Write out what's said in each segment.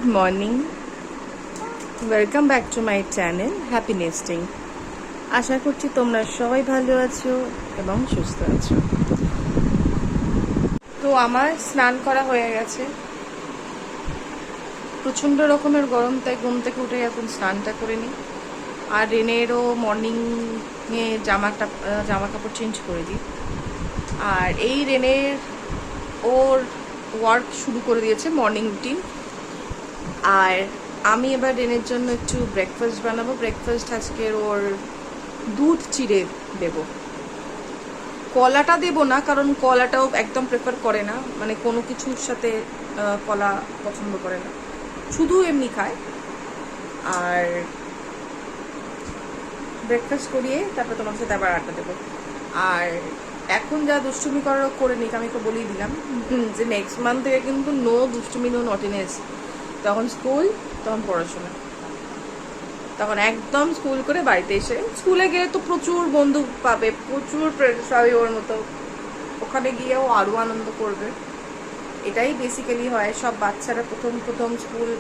Good morning, welcome back to my channel happy nesting. আশা করছি তোমরা সবাই ভালো আছো এবং সুস্থ আছো। তো আমার স্নান করা হয়ে গেছে। প্রচণ্ড রকমের গরম, তাই ঘুম থেকে উঠে এখন স্নানটা করে নিই। আর রেনেরও মর্নিংয়ে জামা কাপড় চেঞ্জ করে দিই। আর এই রেনের ওর ওয়ার্ক শুরু করে দিয়েছে, মর্নিং রুটিন। আর আমি এবার রেনের জন্য একটু ব্রেকফাস্ট বানাবো। ব্রেকফাস্ট আজকের ওর দুধ চিড়ে দেব। কলাটা দেব না, কারণ কলাটাও একদম প্রেফার করে না, মানে কোনো কিছুর সাথে কলা পছন্দ করে না, শুধু এমনি খায়। আর ব্রেকফাস্ট করিয়ে তারপর তোমার সাথে আবার আড্ডা দেবো। আর এখন যা দুষ্টুমি করার করে নিক, আমি তো বলেই দিলাম যে নেক্সট মান্থ থেকে কিন্তু নো দুষ্টুমি, নো নটিনেস। তখন স্কুল, তখন পড়াশোনা, তখন একদম স্কুল করে বাড়িতে এসে, স্কুলে গিয়ে তো প্রচুর বন্ধু পাবে, প্রচুর ফ্রেন্ডস পাবে ওর মতো, ওখানে গিয়েও আরও আনন্দ করবে। এটাই বেসিক্যালি হয়। সব বাচ্চারা প্রথম স্কুল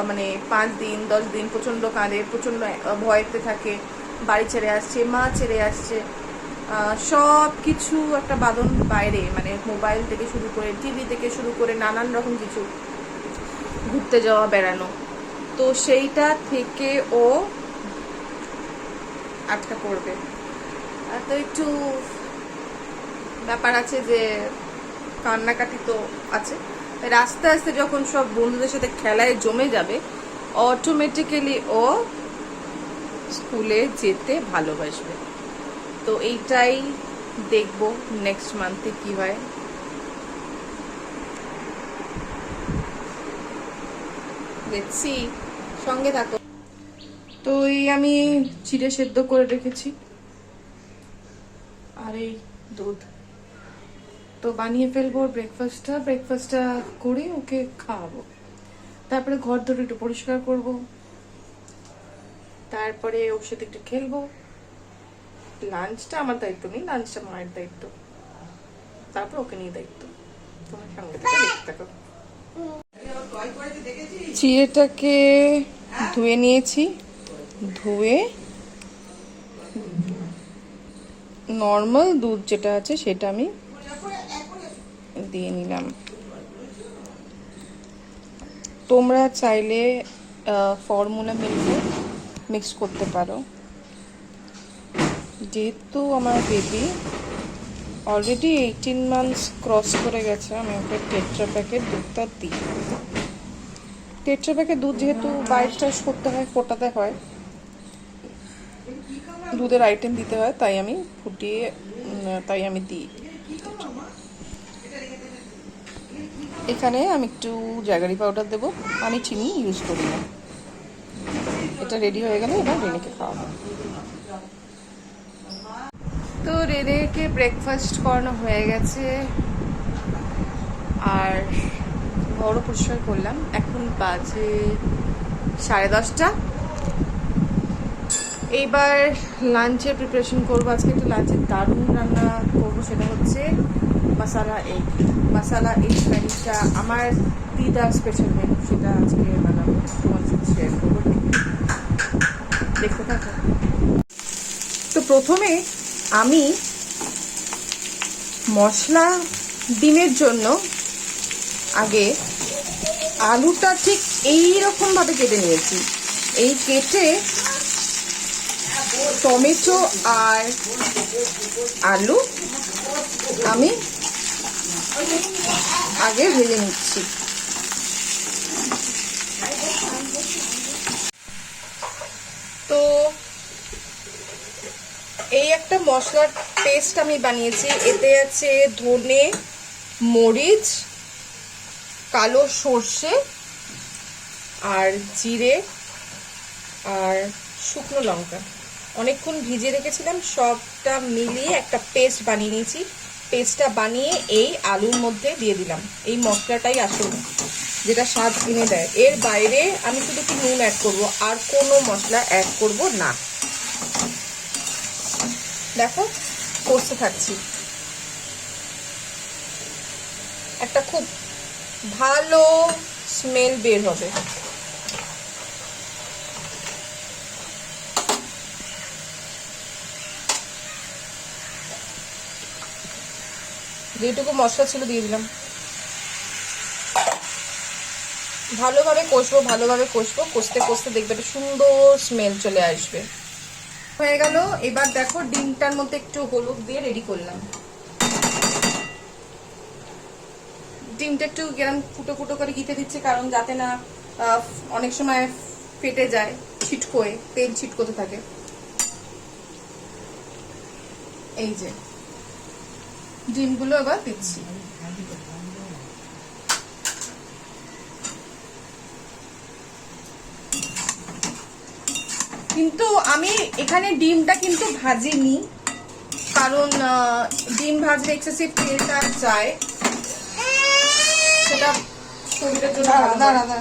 মানে 5 দিন 10 দিন প্রচণ্ড কাঁদে, প্রচণ্ড ভয়তে থাকে, বাড়ি ছেড়ে আসছে, মা ছেড়ে আসছে, সব কিছু একটা বাঁধন বাইরে, মানে মোবাইল থেকে শুরু করে, টিভি থেকে শুরু করে নানান রকম কিছু, ঘুরতে যাওয়া, বেড়ানো। তো সেইটা থেকে ও আটকা পড়বে। আর তো একটু ব্যাপার আছে যে কান্নাকাটি তো আছে। আস্তে আস্তে যখন সব বন্ধুদের সাথে খেলায় জমে যাবে, অটোমেটিক্যালি ও স্কুলে যেতে ভালোবাসবে। তো এইটাই দেখবো নেক্সট মান্থে কি হয়। দেখছি, সঙ্গে থাকো। তো এই আমি চিড়ে সেদ্ধ করে রেখেছি, আর এই দুধ তো বানিয়ে ফেলবো। ব্রেকফাস্টটা করে ওকে খাওয়াবো, তারপরে ঘর ধরে একটু পরিষ্কার করব, তারপরে ওর সাথে একটু খেলবো। লাঞ্চটা আমার দায়িত্ব নেই, লাঞ্চটা মায়ের দায়িত্ব, তারপর ওকে নিয়ে দায়িত্ব। তোমার সঙ্গে থেকে দেখতে থাকো। চিড়েটাকে ধুয়ে নিয়েছি, ধুয়ে নর্মাল দুধ যেটা আছে সেটা আমি দিয়ে নিলাম। তোমরা চাইলে ফর্মুলা মিল্কে মিক্স করতে পারো। যেহেতু আমার বেবি অলরেডি 18 মান্থস ক্রস করে গেছে, আমি ওকে টেট্রা প্যাকেট দুধটা দিই। টেট্রা প্যাকেট দুধ যেহেতু 22 করতে হয়, ফোটাতে হয়, দুধের আইটেম দিতে হয়, তাই আমি ফুটিয়ে দিই। এখানে আমি একটু জ্যাগারি পাউডার দেবো, আমি চিনি ইউজ করি না। এটা রেডি হয়ে গেলে এবার রেনেকে খাওয়াবো। তো রেনেকে ব্রেকফাস্ট করানো হয়ে গেছে, আর ঘরও পরিষ্কার করলাম। এখন বাজে 10:30। এইবার লাঞ্চের প্রিপারেশন করবো। আজকে একটু লাঞ্চের দারুণ রান্না করবো, সেটা হচ্ছে মশালা এগ কারিটা। আমার দিদার স্পেশাল মেনু, সেটা আজকে বানাবো, তোমার সাথে শেয়ার করবো, দেখতে থাকো। তো প্রথমে আমি মশলা ডিমের জন্য আগে আলুটা ঠিক এইরকম ভাবে কেটে নিয়েছি। এই কেটে টমেটো আর আলু আমি আগে ভেজে নিচ্ছি। তো এই একটা মশলার পেস্ট আমি বানিয়েছি। এতে আছে ধনে, মরিচ, কালো সর্ষে আর জিরে আর শুকনো লঙ্কা। অনেকক্ষণ ভিজিয়ে রেখেছিলাম, সবটা মিলিয়ে একটা পেস্ট বানিয়ে নিয়েছি। পেস্টটা বানিয়ে এই আলুর মধ্যে দিয়ে দিলাম। এই মশলাটাই আসল যেটা স্বাদ এনে দেয়। এর বাইরে আমি শুধু একটু নুন অ্যাড করবো, আর কোনো মশলা অ্যাড করব না। দেখো কষতে থাকছি। একটা খুব ভালো স্মেল বের হবে। যেটুকু মশলা ছিল দিয়ে দিলাম। ভালোভাবে কষবো, কষতে কষতে দেখবে একটা সুন্দর স্মেল চলে আসবে। হয়ে গেল। এবার দেখো ডিমটার মধ্যে একটু হলুদ দিয়ে রেডি করলাম। ডিমটা একটু গরম ফুটো ফুটো করে গিতে দিচ্ছি, কারণ যাতে না অনেক সময় ফেটে যায়, ছিটকোয়, তেল ছিটকোতে থাকে। এই যে ডিমগুলো এবার দিচ্ছি। কিন্তু আমি এখানে ডিমটা কিন্তু ভাজিনি, কারণ ডিম ভাজলে এক্সেসিভ তেলটা যায়, সেটা শরীরের জন্য ভালো।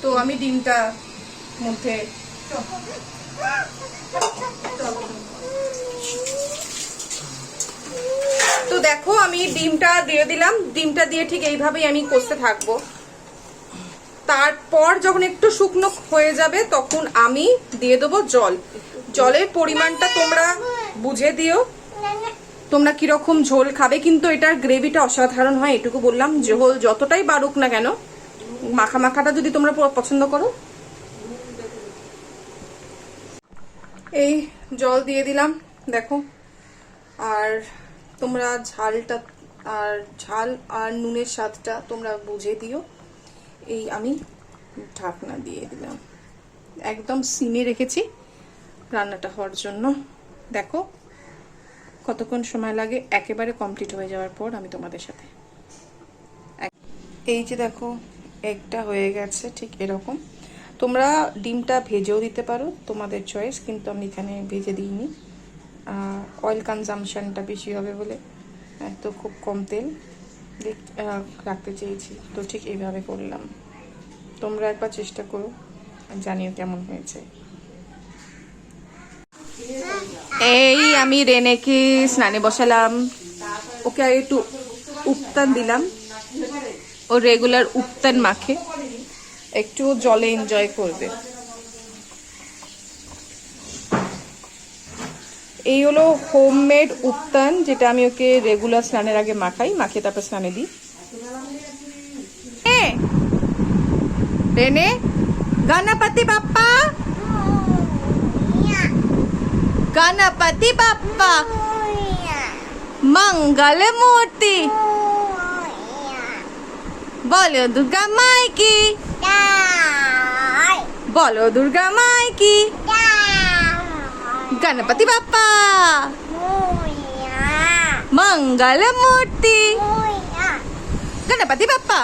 তো আমি ডিমটা মধ্যে তো দেখো আমি ডিমটা দিয়ে দিলাম। ডিমটা দিয়ে ঠিক এইভাবেই আমি কষতে থাকবো। তারপর যখন একটু শুকনো হয়ে যাবে তখন আমি দিয়ে দেবো জল। জলের পরিমাণটা তোমরা বুঝে দিও, তোমরা কিরকম ঝোল খাবে। কিন্তু এটার গ্রেভিটা অসাধারণ হয়, এটুকু বললাম। ঝোল যতটাই বাড়ুক না কেন, মাখা মাখাটা যদি তোমরা পছন্দ করো। এই জল দিয়ে দিলাম দেখো। আর তোমরা ঝালটা আর ঝাল আর নুনের স্বাদটা তোমরা বুঝে দিও। এই আমি ঢাকনা দিয়ে দিলাম, একদম সিমে রেখেছি রান্নাটা হওয়ার জন্য। দেখো কতক্ষণ সময় লাগে একেবারে কমপ্লিট হয়ে যাওয়ার পর আমি তোমাদের সাথে। এই যে দেখো এগটা হয়ে গেছে ঠিক এরকম। তোমরা ডিমটা ভেজেও দিতে পারো, তোমাদের চয়েস, কিন্তু আমি এখানে ভেজে দিইনি। অয়েল কনজামশনটা বেশি হবে বলে তো খুব কম তেল রাখতে চেয়েছি, তো ঠিক এইভাবে করলাম। তোমরা একবার চেষ্টা করো, জানিও কেমন হয়েছে। এই আমি রেনেকে স্নানে বসালাম, ওকে একটু উপতান দিলাম। ও রেগুলার উপতান মাখে, একটু জলে এনজয় করবে। এই হলো হোমমেড উপতান, যেটা আমি ওকে রেগুলার স্নানের আগে মাখিয়ে তারপর স্নানে দিই। রেনে গণপতি বাপ্পা, গণপতি বাপ্পা, मंगल मूर्ति, बोलो दुर्गा माई की, बोलो दुर्गा माई की, गणपति बाप्पा, मंगल मूर्ति, गणपति बाप्पा,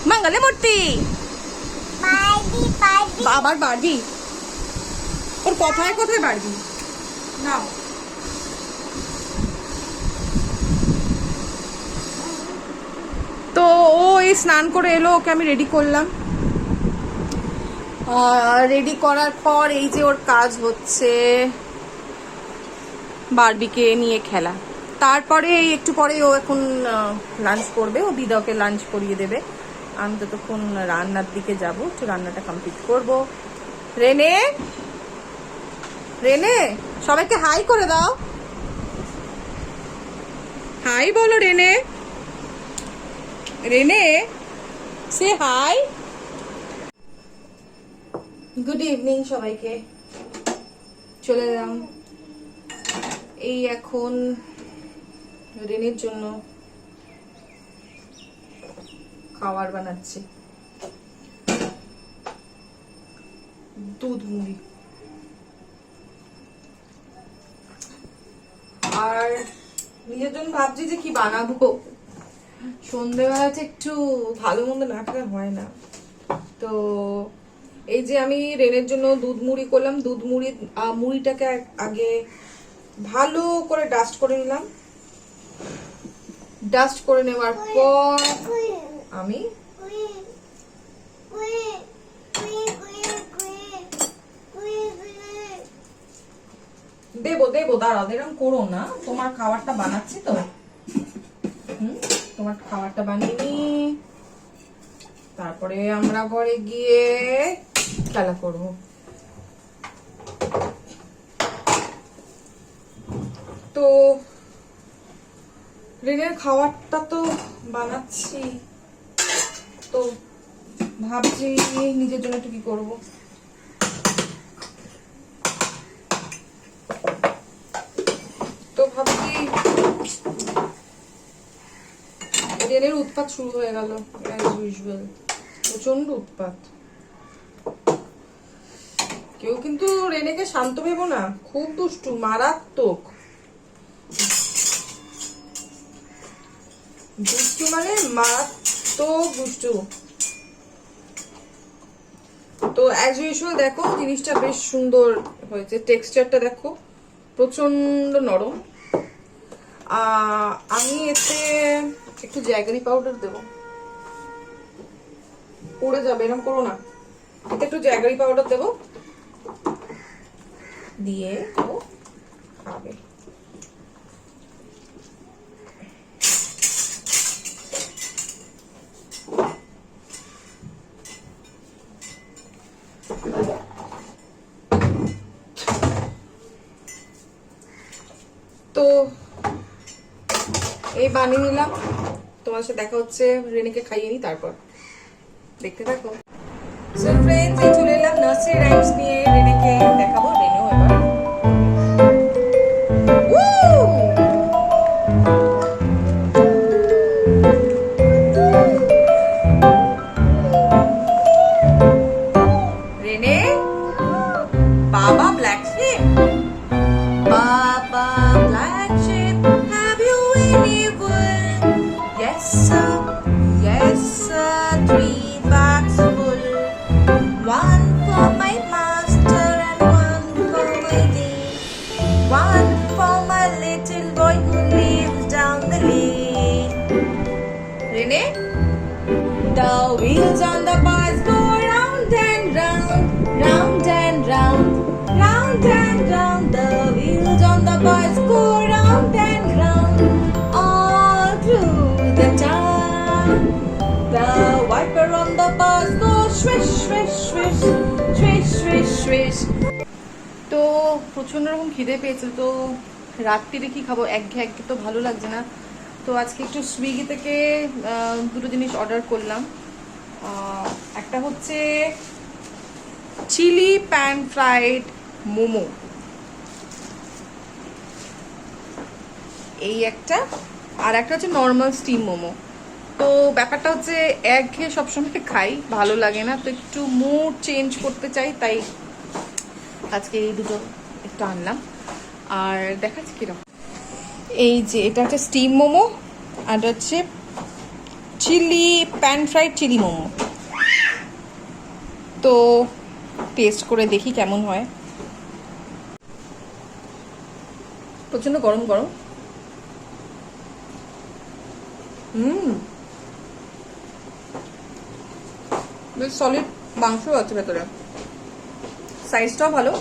मंगल मूर्ति। আবার বাড়বি? ওর কোথায় কোথায় বাড়বি না? তো ও এই স্নান করে এলো, ওকে আমি রেডি করলাম। রেডি করার পর এই যে ওর কাজ হচ্ছে বারবিকে নিয়ে খেলা। তারপরে এই একটু পরে ও এখন লাঞ্চ করবে, ও দিদা ওকে লাঞ্চ করিয়ে দেবে। আমি ততক্ষণ রান্নার দিকে যাব, একটু রান্নাটা কমপ্লিট করব। রেনে, রেনে সবাইকে হাই করে দাও, হাই বলো রেনে, রেনে সে হাই। গুড ইভিনিং সবাইকে, চলে এলাম। এই এখন রেনের জন্য খাবার বানাচ্ছি, দুধ মুড়ি। আর নিজের জন্য ভাবছি যে কি বানাবো। সন্ধ্যেবেলাতে একটু ভালো মন্দ না খেলে হয় না। তো এই যে আমি রেনের জন্য দুধ মুড়ি করলাম। দুধ মুড়িটাকে আগে ভালো করে ডাস্ট করে নিলাম। ডাস্ট করে নেওয়ার পর আমি দেবো, দাঁড়াও, এরকম করো না, তোমার খাবারটা বানাচ্ছি তো। তোমার খাবারটা বানিয়ে নি, তারপরে আমরা ঘরে গিয়ে খেলা করবো। তো রেনের খাবারটা তো বানাচ্ছি, তো ভাবছি নিজের জন্য একটু কি করবো। তো ভাবছি রেনের উৎপাত শুরু হয়ে গেল, অ্যাজ ইউজুয়াল প্রচন্ড উৎপাত। কেউ কিন্তু রেনেকে শান্ত ভেবো না, খুব দুষ্টু, মারাত্মক দুষ্টু, মানে মারাত্মক দুষ্টু। তো অ্যাজ ইউজুয়াল দেখো জিনিসটা বেশ সুন্দর হয়েছে, টেক্সচারটা দেখো প্রচন্ড নরম। আমি এতে একটু জ্যাগারি পাউডার দেবো, পড়ে যাবে, এরকম করো না। এতে একটু জ্যাগারি পাউডার দেবো, দিয়ে ও খাবে। তো এই বানিয়ে নিলাম, তোমার সাথে দেখা হচ্ছে রেনেকে খাইয়ে নি, তারপর দেখতে থাকো। সো ফ্রেন্ডস, এই চলে এলাম নার্সারি রাইমস নিয়ে, রেনেকে দেখাবো। রেনেও এবার রেনে, baba black sheep, Baba black sheep, have you anyone? Yes sir, 3 bags full. One for my master and one for my dear. One for my little boy who lives down the lane. Rene, the wheels on the bus go round and round, round and round, round and round. The wheels on the bus go round and round, all through the town. The wiper on the bus goes swish, swish, swish, swish, swish, swish. তো প্রচন্ড রকম খিদে পেয়েছে, তো রাত্রিরে কি খাবো, একঘেয়ে তো ভালো লাগছে না। তো আজকে একটু সুইগি থেকে দুটো জিনিস অর্ডার করলাম। একটা হচ্ছে চিলি প্যান ফ্রাইড মোমো, এই একটা, আর একটা হচ্ছে নর্মাল স্টিম মোমো। তো ব্যাপারটা হচ্ছে একঘেয়ে সবসময় খাই, ভালো লাগে না, তো একটু মুড চেঞ্জ করতে চাই, তাই আজকে এই দুটো একটু আনলাম। আর দেখাচ্ছি কিরকম, এই যে এটা হচ্ছে স্টিম মোমো, আর হচ্ছে chilli pan fried chilli momo. তো টেস্ট করে দেখি কেমন হয়। প্রচন্ড গরম গরম, বেশ সলিড মাংস আছে ভেতরে, সাইজটাও ভালো,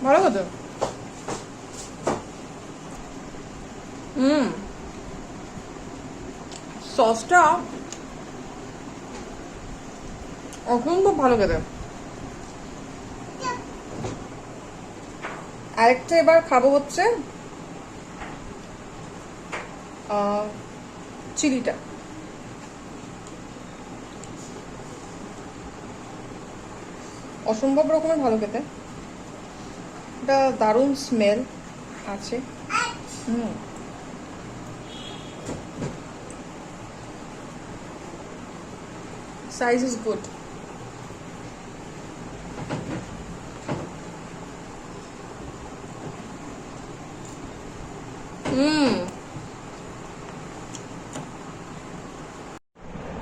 ভালো কথা। সসটা অসম্ভব ভালো খেতে। আরেকটা এবার খাবো হচ্ছে চিলিটা, অসম্ভব রকমের ভালো খেতে, এটা দারুণ স্মেল আছে। Size is good.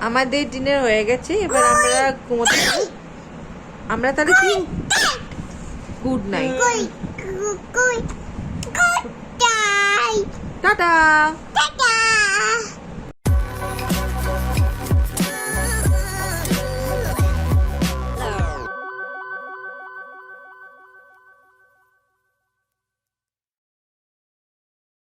আমাদের ডিনার হয়ে গেছে, এবার আমরা ঘুমোতে যাব। আমরা তাহলে কি গুড নাইট, টাটা।